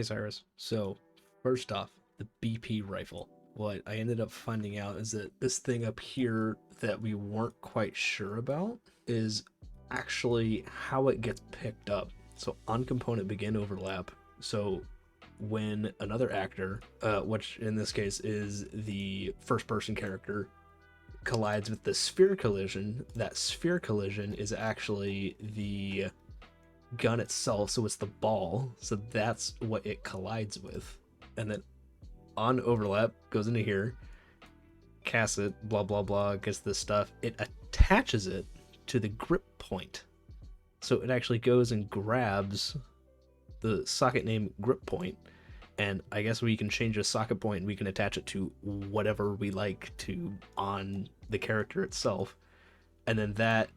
Hey Cyrus. So, first off, the BP rifle. What I ended up finding out is that this thing up here that we weren't quite sure about is actually how it gets picked up. So, on component begin overlap. So, when another actor, which in this case is the first person character, collides with the sphere collision, that sphere collision is actually the gun itself, so it's the ball, so that's what it collides with. And then on overlap goes into here, casts it, blah blah blah, gets this stuff, it attaches it to the grip point, so it actually goes and grabs the socket name grip point. And I guess we can change a socket point and we can attach it to whatever we like to on the character itself, and then that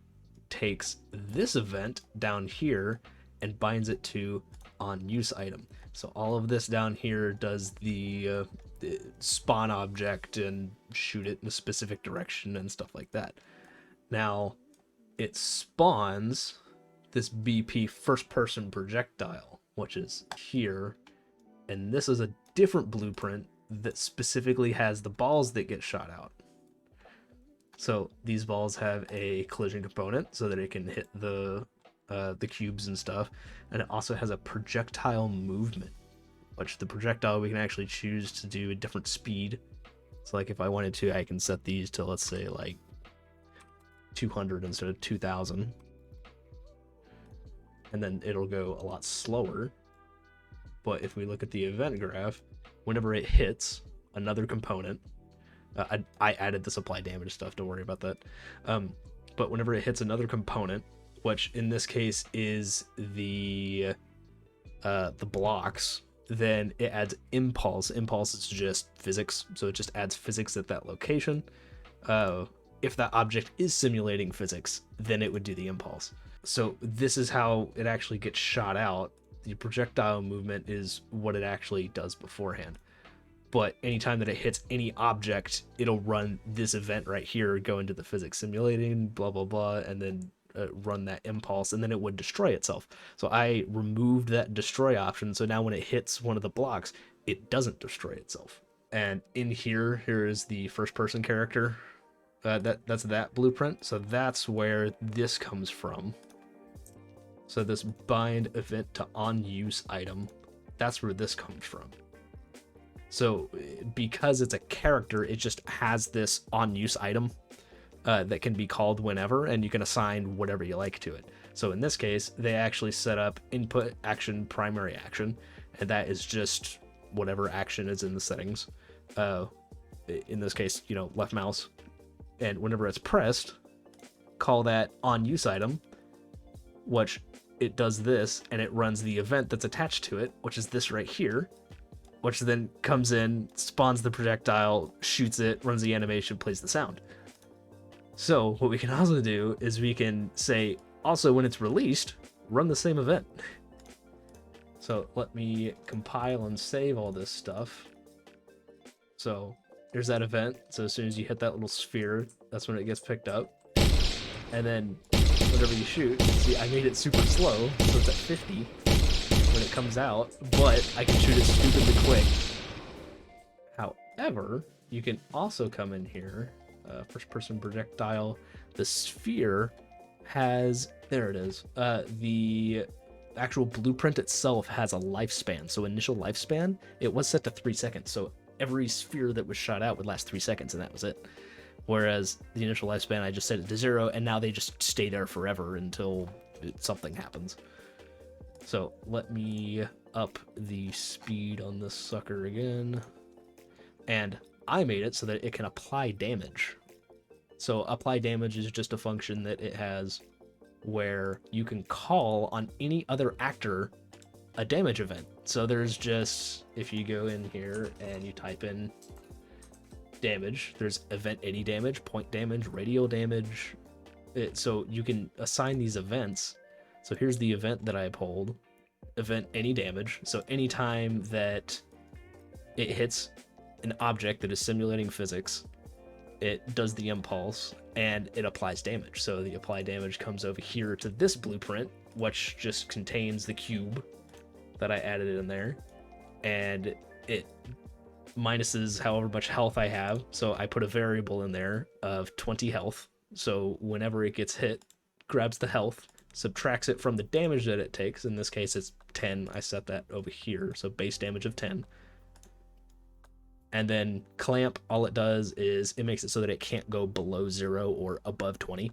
takes this event down here and binds it to on use item. So all of this down here does the spawn object and shoot it in a specific direction and stuff like that. Now it spawns this BP first person projectile, which is here, and this is a different blueprint that specifically has the balls that get shot out. So these balls have a collision component so that it can hit the cubes and stuff, and it also has a projectile movement, which the projectile we can actually choose to do a different speed. So like if I wanted to, I can set these to, let's say, like 200 instead of 2000, and then it'll go a lot slower. But if we look at the event graph, whenever it hits another component, I added the supply damage stuff, don't worry about that. But whenever it hits another component, which in this case is the blocks, then it adds impulse. Impulse is just physics, so it just adds physics at that location. If that object is simulating physics, then it would do the impulse. So this is how it actually gets shot out. The projectile movement is what it actually does beforehand. But anytime that it hits any object, it'll run this event right here, go into the physics simulating, blah, blah, blah, and then run that impulse, and then it would destroy itself. So I removed that destroy option, so now when it hits one of the blocks, it doesn't destroy itself. And in here is the first person character. That's that blueprint, so that's where this comes from. So this bind event to on use item, that's where this comes from. So because it's a character, it just has this on use item that can be called whenever, and you can assign whatever you like to it. So in this case, they actually set up input action, primary action, and that is just whatever action is in the settings. In this case, left mouse. And whenever it's pressed, call that on use item, which it does this, and it runs the event that's attached to it, which is this right here, which then comes in, spawns the projectile, shoots it, runs the animation, plays the sound. So what we can also do is we can say, also when it's released, run the same event. So let me compile and save all this stuff. So there's that event. So as soon as you hit that little sphere, that's when it gets picked up. And then whenever you shoot, see, I made it super slow, so it's at 50 when it comes out, but I can shoot it stupidly quick. However, you can also come in here, first person projectile, the sphere has, there it is, the actual blueprint itself has a lifespan. So initial lifespan, it was set to 3 seconds, so every sphere that was shot out would last 3 seconds, and that was it. Whereas the initial lifespan, I just set it to 0, and now they just stay there forever until something happens. So let me up the speed on this sucker again. And I made it so that it can apply damage. So apply damage is just a function that it has where you can call on any other actor a damage event. So there's just, if you go in here and you type in damage, there's event any damage, point damage, radial damage. So you can assign these events. So here's the event that I pulled, event any damage. So anytime that it hits an object that is simulating physics, it does the impulse and it applies damage. So the apply damage comes over here to this blueprint, which just contains the cube that I added in there. and it minuses however much health I have. So I put a variable in there of 20 health. So whenever it gets hit, grabs the health, subtracts it from the damage that it takes. In this case, it's 10. I set that over here. So base damage of 10. And then clamp, all it does is it makes it so that it can't go below 0 or above 20.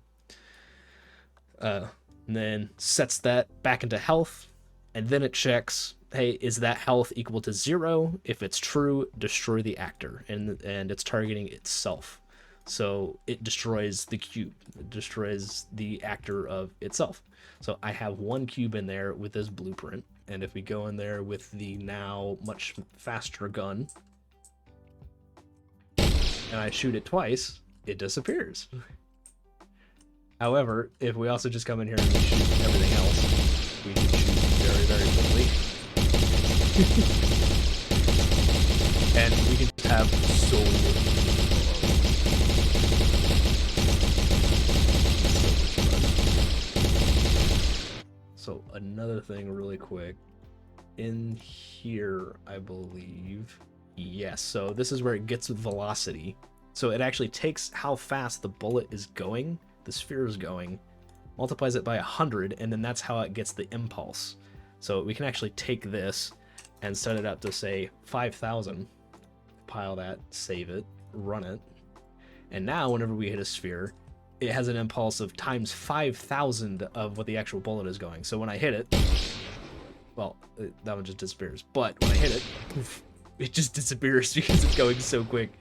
And then sets that back into health. And then it checks, hey, is that health equal to 0? If it's true, destroy the actor. And it's targeting itself. So it destroys the cube. It destroys the actor of itself. So I have 1 cube in there with this blueprint. And if we go in there with the now much faster gun, and I shoot it twice, it disappears. However, if we also just come in here and we shoot everything else, we can shoot very, very quickly. And we can just have so much fun. So another thing really quick. In here, I believe... Yes, so this is where it gets velocity. So it actually takes how fast the bullet is going, the sphere is going, multiplies it by 100, and then that's how it gets the impulse. So we can actually take this and set it up to say 5,000, pile that, save it, run it, and now whenever we hit a sphere, it has an impulse of times 5,000 of what the actual bullet is going. So when I hit it, well, that one just disappears, but when I hit it, poof, it just disappears because it's going so quick.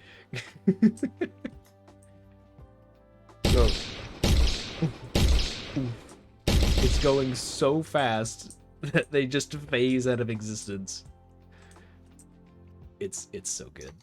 So, it's going so fast that they just phase out of existence. It's so good.